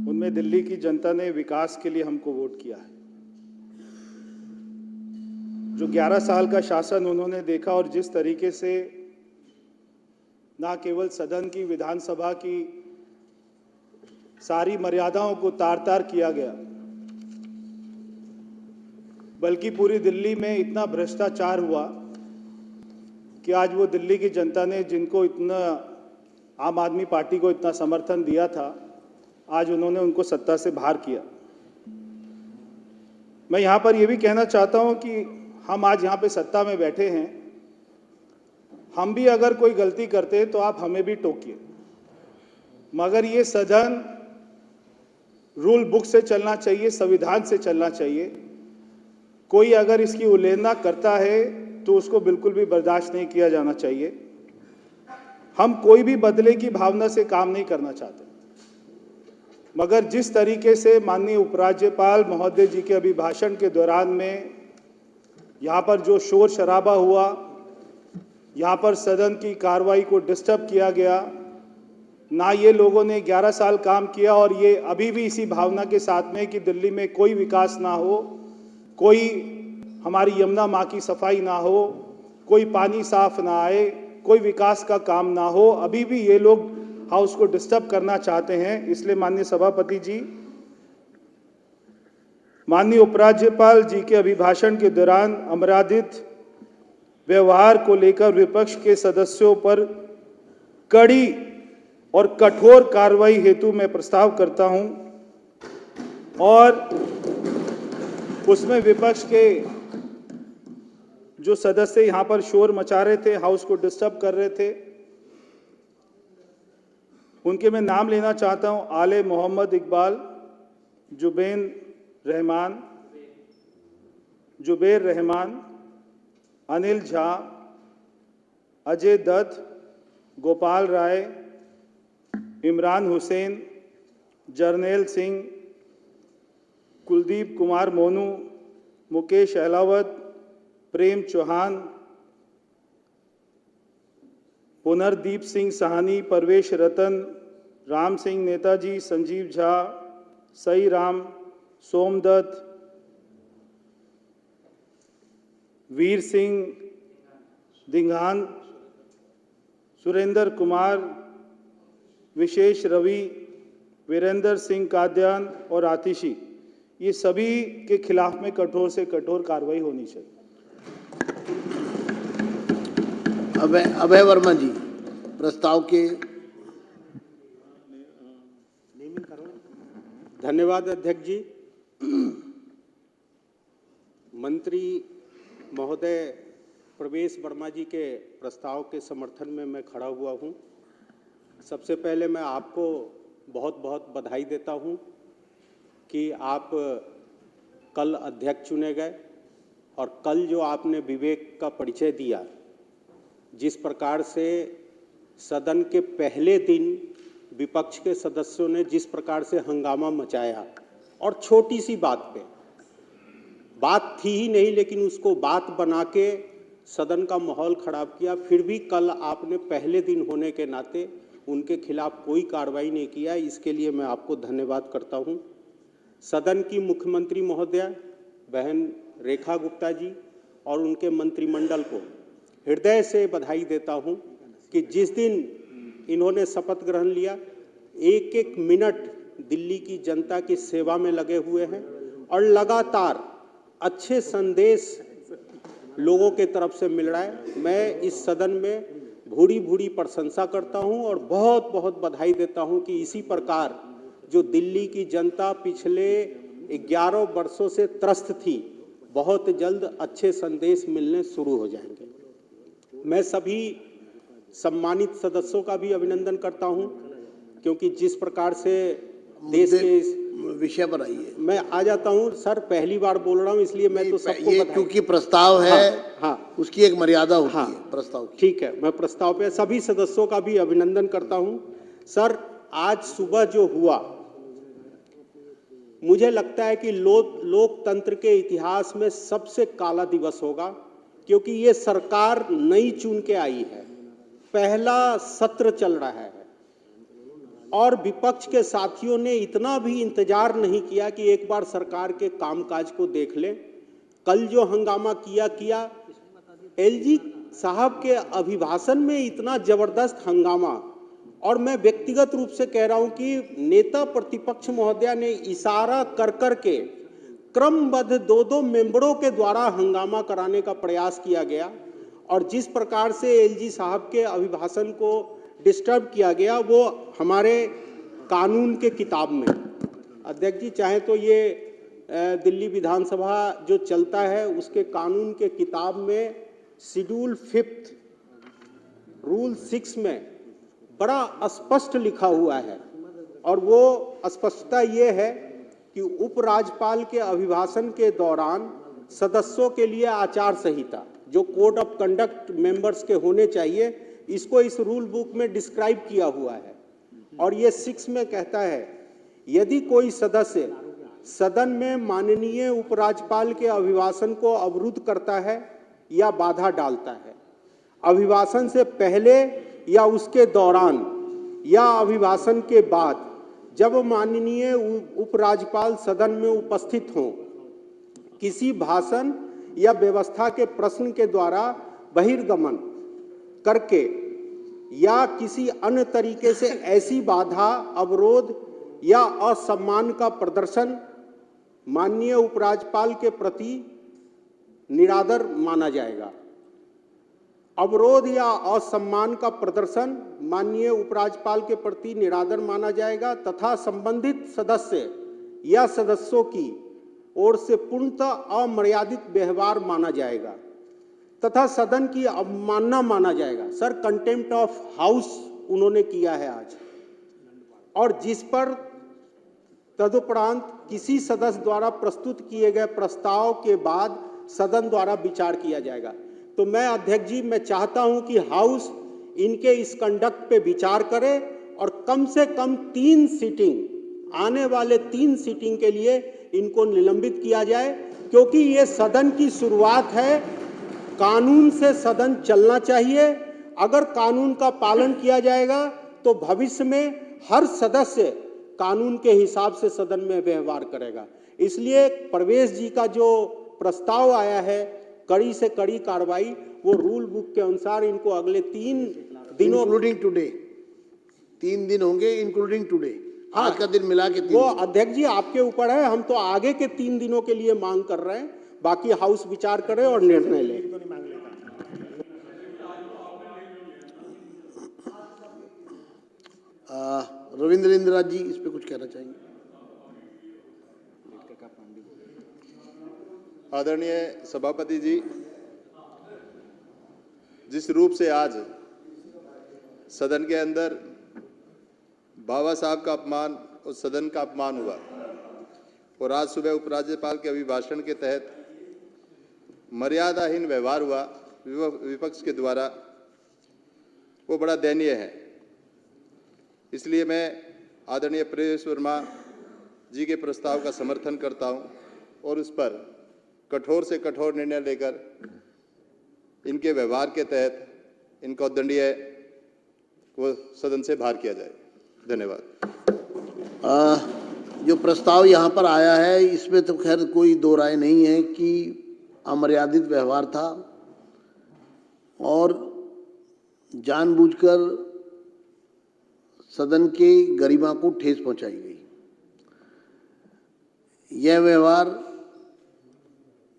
उनमें दिल्ली की जनता ने विकास के लिए हमको वोट किया है। जो 11 साल का शासन उन्होंने देखा और जिस तरीके से ना केवल सदन की, विधानसभा की सारी मर्यादाओं को तार-तार किया गया, बल्कि पूरी दिल्ली में इतना भ्रष्टाचार हुआ कि आज वो दिल्ली की जनता ने, जिनको इतना आम आदमी पार्टी को इतना समर्थन दिया था, आज उन्होंने उनको सत्ता से बाहर किया। मैं यहाँ पर ये भी कहना चाहता हूँ कि हम आज यहाँ पे सत्ता में बैठे हैं, हम भी अगर कोई गलती करते हैं तो आप हमें भी टोकिए, मगर ये सदन रूल बुक से चलना चाहिए, संविधान से चलना चाहिए। कोई अगर इसकी उल्लंघना करता है तो उसको बिल्कुल भी बर्दाश्त नहीं किया जाना चाहिए। हम कोई भी बदले की भावना से काम नहीं करना चाहते, मगर जिस तरीके से माननीय उपराज्यपाल महोदय जी के अभिभाषण के दौरान में यहाँ पर जो शोर शराबा हुआ, यहाँ पर सदन की कार्रवाई को डिस्टर्ब किया गया, ना ये लोगों ने 11 साल काम किया और ये अभी भी इसी भावना के साथ में कि दिल्ली में कोई विकास ना हो, कोई हमारी यमुना माँ की सफाई ना हो, कोई पानी साफ ना आए, कोई विकास का काम ना हो, अभी भी ये लोग हाउस को डिस्टर्ब करना चाहते हैं। इसलिए माननीय सभापति जी, माननीय उपराज्यपाल जी के अभिभाषण के दौरान अमर्यादित व्यवहार को लेकर विपक्ष के सदस्यों पर कड़ी और कठोर कार्रवाई हेतु मैं प्रस्ताव करता हूं और उसमें विपक्ष के जो सदस्य यहां पर शोर मचा रहे थे, हाउस को डिस्टर्ब कर रहे थे, उनके मैं नाम लेना चाहता हूं। आले मोहम्मद इकबाल, जुबेर रहमान, अनिल झा, अजय दत्त, गोपाल राय, इमरान हुसैन, जर्नैल सिंह, कुलदीप कुमार मोनू, मुकेश अहलावत, प्रेम चौहान, पुनरदीप सिंह साहनी, परवेश रतन, राम सिंह नेताजी, संजीव झा, सई राम, सोमदत्त, वीर सिंह दिंघान, सुरेंद्र कुमार, विशेष रवि, वीरेंद्र सिंह काद्यान और आतिशी, ये सभी के खिलाफ में कठोर से कठोर कार्रवाई होनी चाहिए। अभय वर्मा जी प्रस्ताव के। धन्यवाद अध्यक्ष जी। मंत्री महोदय प्रवेश वर्मा जी के प्रस्ताव के समर्थन में मैं खड़ा हुआ हूं। सबसे पहले मैं आपको बहुत बहुत बधाई देता हूं कि आप कल अध्यक्ष चुने गए और कल जो आपने विवेक का परिचय दिया, जिस प्रकार से सदन के पहले दिन विपक्ष के सदस्यों ने जिस प्रकार से हंगामा मचाया और छोटी सी बात पे, बात थी ही नहीं लेकिन उसको बात बना के सदन का माहौल खराब किया, फिर भी कल आपने पहले दिन होने के नाते उनके खिलाफ कोई कार्रवाई नहीं किया। इसके लिए मैं आपको धन्यवाद करता हूं। सदन की मुख्यमंत्री महोदया बहन रेखा गुप्ता जी और उनके मंत्रिमंडल को हृदय से बधाई देता हूं कि जिस दिन इन्होंने शपथ ग्रहण लिया, एक एक मिनट दिल्ली की जनता की सेवा में लगे हुए हैं और लगातार अच्छे संदेश लोगों के तरफ से मिल रहा है। मैं इस सदन में भूरी भूरी प्रशंसा करता हूं और बहुत बहुत बधाई देता हूं कि इसी प्रकार जो दिल्ली की जनता पिछले 11 वर्षों से त्रस्त थी, बहुत जल्द अच्छे संदेश मिलने शुरू हो जाएंगे। मैं सभी सम्मानित सदस्यों का भी अभिनंदन करता हूं क्योंकि जिस प्रकार से देश के विषय पर आइए। मैं आ जाता हूं सर, पहली बार बोल रहा हूं इसलिए मैं तो सबको ये क्योंकि प्रस्ताव है, हाँ, उसकी एक मर्यादा होती है प्रस्ताव की। ठीक है, मैं प्रस्ताव पे सभी सदस्यों का भी अभिनंदन करता हूं। सर, आज सुबह जो हुआ, मुझे लगता है कि लोकतंत्र के इतिहास में सबसे काला दिवस होगा क्योंकि ये सरकार नई चुन के आई है, पहला सत्र चल रहा है और विपक्ष के साथियों ने इतना भी इंतजार नहीं किया कि एक बार सरकार के कामकाज को देख लें। कल जो हंगामा किया एलजी साहब के अभिभाषण में इतना जबरदस्त हंगामा, और मैं व्यक्तिगत रूप से कह रहा हूं कि नेता प्रतिपक्ष महोदया ने इशारा कर के क्रमबद्ध दो मेंबरों के द्वारा हंगामा कराने का प्रयास किया गया, और जिस प्रकार से एलजी साहब के अभिभाषण को डिस्टर्ब किया गया वो हमारे कानून के किताब में, अध्यक्ष जी चाहे तो ये दिल्ली विधानसभा जो चलता है उसके कानून के किताब में शेड्यूल 5 रूल 6 में बड़ा स्पष्ट लिखा हुआ है, और वो स्पष्टता ये है कि उपराज्यपाल के अभिभाषण के दौरान सदस्यों के लिए आचार संहिता जो कोड ऑफ कंडक्ट मेंबर्स के होने चाहिए, इसको इस रूल बुक में डिस्क्राइब किया हुआ है। और ये 6 में कहता है, यदि कोई सदस्य सदन में माननीय उपराज्यपाल के अभिभाषण को अवरुद्ध करता है या बाधा डालता है, अभिभाषण से पहले या उसके दौरान या अभिभाषण के बाद, जब माननीय उपराज्यपाल सदन में उपस्थित हों, किसी भाषण या व्यवस्था के प्रश्न के द्वारा बहिर्गमन करके या किसी अन्य तरीके से ऐसी बाधा, अवरोध या असम्मान का प्रदर्शन माननीय उपराज्यपाल के प्रति निरादर माना जाएगा। अवरोध या असम्मान का प्रदर्शन माननीय उपराज्यपाल के प्रति निरादर माना जाएगा तथा संबंधित सदस्य या सदस्यों की ओर से पूर्णतः अमर्यादित व्यवहार माना जाएगा तथा सदन की अवमानना माना जाएगा। सर, कंटेम्प्ट ऑफ हाउस उन्होंने किया है आज, और जिस पर तदुपरांत किसी सदस्य द्वारा प्रस्तुत किए गए प्रस्ताव के बाद सदन द्वारा विचार किया जाएगा। तो मैं अध्यक्ष जी, मैं चाहता हूं कि हाउस इनके इस कंडक्ट पे विचार करे और कम से कम 3 सीटिंग, आने वाले 3 सीटिंग के लिए इनको निलंबित किया जाए, क्योंकि ये सदन की शुरुआत है। कानून से सदन चलना चाहिए। अगर कानून का पालन किया जाएगा तो भविष्य में हर सदस्य कानून के हिसाब से सदन में व्यवहार करेगा। इसलिए प्रवेश जी का जो प्रस्ताव आया है, कड़ी से कड़ी कार्रवाई, वो रूल बुक के अनुसार इनको अगले 3 दिनों, इंक्लूडिंग टुडे, 3 दिन होंगे इंक्लूडिंग टुडे, आज का दिन मिला के 3 वो अध्यक्ष जी आपके ऊपर है। हम तो आगे के 3 दिनों के लिए मांग कर रहे हैं, बाकी हाउस विचार करे और निर्णय ले। रविंद्र इंदिरा जी इस पे कुछ कहना चाहेंगे? आदरणीय सभापति जी, जिस रूप से आज सदन के अंदर बाबा साहब का अपमान और सदन का अपमान हुआ, और आज सुबह उपराज्यपाल के अभिभाषण के तहत मर्यादाहीन व्यवहार हुआ विपक्ष के द्वारा, वो बड़ा दयनीय है। इसलिए मैं आदरणीय प्रवेश वर्मा जी के प्रस्ताव का समर्थन करता हूं और उस पर कठोर से कठोर निर्णय लेकर इनके व्यवहार के तहत इनको दंडनीय वो सदन से बाहर किया जाए। धन्यवाद। जो प्रस्ताव यहाँ पर आया है इसमें तो खैर कोई दो राय नहीं है कि अमर्यादित व्यवहार था और जानबूझकर सदन के गरिमा को ठेस पहुंचाई गई। यह व्यवहार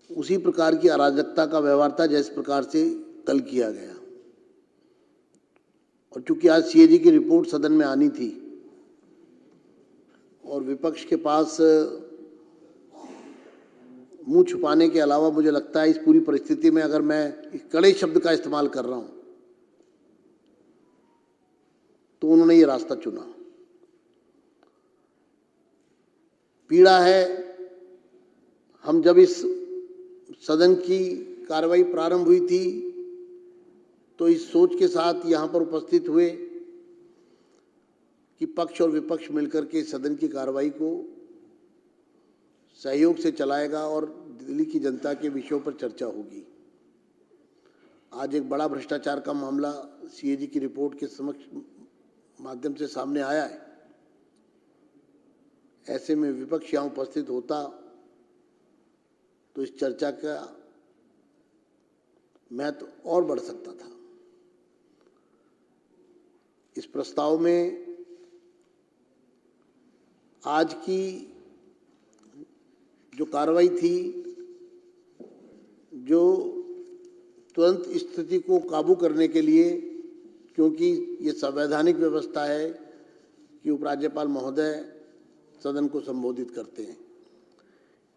उसी प्रकार की अराजकता का व्यवहार था जिस प्रकार से कल किया गया, और चूंकि आज सीएजी की रिपोर्ट सदन में आनी थी और विपक्ष के पास मुंह छुपाने के अलावा मुझे लगता है इस पूरी परिस्थिति में अगर मैं इस कड़े शब्द का इस्तेमाल कर रहा हूं तो उन्होंने ये रास्ता चुना। पीड़ा है, हम जब इस सदन की कार्रवाई प्रारंभ हुई थी तो इस सोच के साथ यहाँ पर उपस्थित हुए कि पक्ष और विपक्ष मिलकर के सदन की कार्रवाई को सहयोग से चलाएगा और दिल्ली की जनता के विषयों पर चर्चा होगी। आज एक बड़ा भ्रष्टाचार का मामला सीएजी की रिपोर्ट के समक्ष माध्यम से सामने आया है ऐसे में विपक्ष यहाँ उपस्थित होता तो इस चर्चा का महत्व और बढ़ सकता था। इस प्रस्ताव में आज की जो कार्रवाई थी, जो तुरंत स्थिति को काबू करने के लिए, क्योंकि ये संवैधानिक व्यवस्था है कि उपराज्यपाल महोदय सदन को संबोधित करते हैं,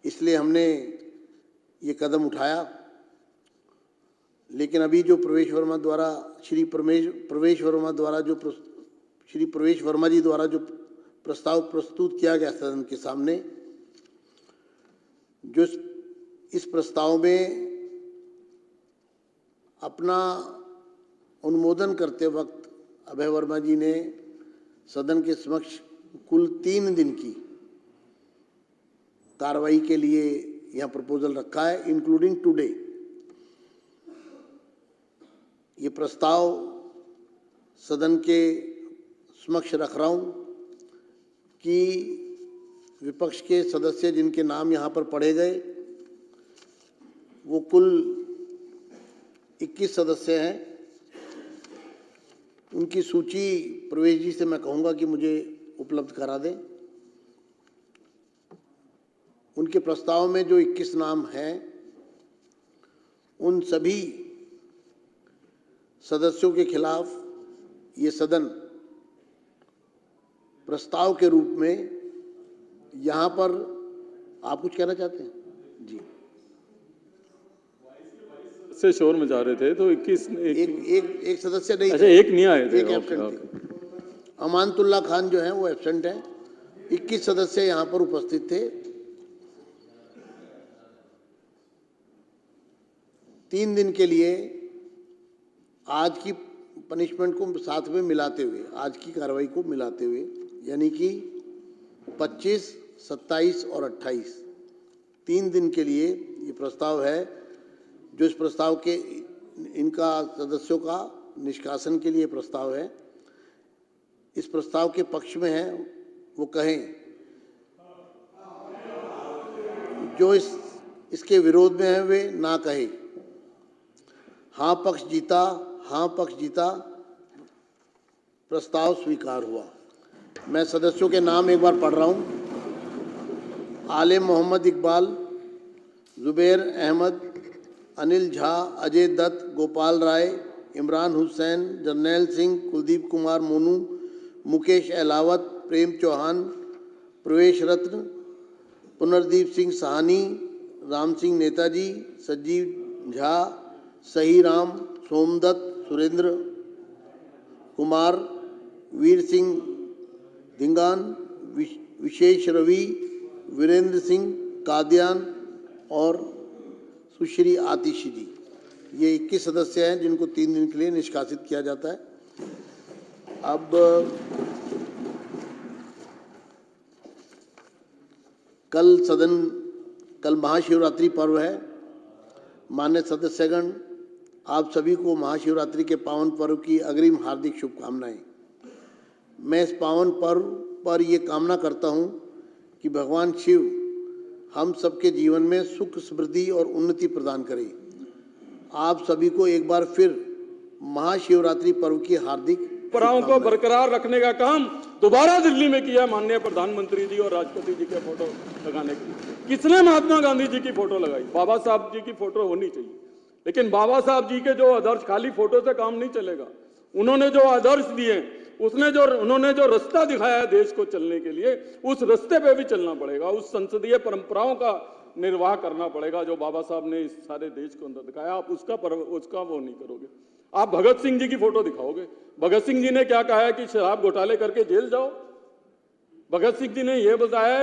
इसलिए हमने ये कदम उठाया। लेकिन अभी जो श्री प्रवेश वर्मा जी द्वारा जो प्रस्ताव प्रस्तुत किया गया सदन के सामने, जो इस प्रस्ताव में अपना अनुमोदन करते वक्त अभय वर्मा जी ने सदन के समक्ष कुल 3 दिन की कार्रवाई के लिए यह प्रपोजल रखा है, इंक्लूडिंग टुडे। ये प्रस्ताव सदन के समक्ष रख रहा हूं कि विपक्ष के सदस्य जिनके नाम यहाँ पर पढ़े गए वो कुल 21 सदस्य हैं। उनकी सूची प्रवेश जी से मैं कहूँगा कि मुझे उपलब्ध करा दें। उनके प्रस्ताव में जो 21 नाम हैं, उन सभी सदस्यों के खिलाफ ये सदन प्रस्ताव के रूप में यहाँ पर, आप कुछ कहना चाहते हैं जी? से शोर मचा रहे थे तो 21 एक सदस्य नहीं, अच्छा एक नहीं आए थे, एक एब्सेंट थे। अमानतुल्लाह खान जो है वो एब्सेंट है। 21 सदस्य यहाँ पर उपस्थित थे। 3 दिन के लिए आज की पनिशमेंट को साथ में मिलाते हुए, आज की कार्रवाई को मिलाते हुए, यानी कि 25, 27 और 28 3 दिन के लिए ये प्रस्ताव है। जो इस प्रस्ताव के इनका सदस्यों का निष्कासन के लिए प्रस्ताव है। इस प्रस्ताव के पक्ष में है वो कहें, जो इसके विरोध में है वे ना कहे। हाँ पक्ष जीता, हाँ पक्ष जीता, प्रस्ताव स्वीकार हुआ। मैं सदस्यों के नाम एक बार पढ़ रहा हूँ। आलिम मोहम्मद इकबाल, जुबैर अहमद, अनिल झा, अजय दत्त, गोपाल राय, इमरान हुसैन, जर्नैल सिंह, कुलदीप कुमार मोनू, मुकेश अहलावत, प्रेम चौहान, प्रवेश रत्न, पुनर्दीप सिंह साहनी, राम सिंह नेताजी, संजीव झा, सही राम, सोमदत्त, सुरेंद्र कुमार, वीर सिंह धिंगान, विशेष रवि, वीरेंद्र सिंह कादियान और सुश्री आतिशी जी। ये 21 सदस्य हैं जिनको 3 दिन के लिए निष्कासित किया जाता है। अब कल महाशिवरात्रि पर्व है। मान्य सदस्यगण, आप सभी को महाशिवरात्रि के पावन पर्व की अग्रिम हार्दिक शुभकामनाएं। मैं इस पावन पर्व पर ये कामना करता हूँ कि भगवान शिव हम सबके जीवन में सुख, समृद्धि और उन्नति प्रदान करें। आप सभी को एक बार फिर महाशिवरात्रि पर्व की हार्दिक परंपराओं को बरकरार रखने का काम दोबारा दिल्ली में किया माननीय प्रधानमंत्री जी और राष्ट्रपति जी के फोटो लगाने के लिए। किसने महात्मा गांधी जी की फोटो लगाई? बाबा साहब जी की फोटो होनी चाहिए। लेकिन बाबा साहब जी के जो आदर्श, खाली फोटो से काम नहीं चलेगा। उन्होंने जो आदर्श दिए, उन्होंने जो रास्ता दिखाया है देश को चलने के लिए, उस रास्ते पे भी चलना पड़ेगा। उस संसदीय परंपराओं का निर्वाह करना पड़ेगा जो बाबा साहब ने इस सारे देश को अंदर दिखाया। आप उसका वो नहीं करोगे। आप भगत सिंह जी की फोटो दिखाओगे। भगत सिंह जी ने क्या कहा है कि शराब घोटाले करके जेल जाओ। भगत सिंह जी ने यह बताया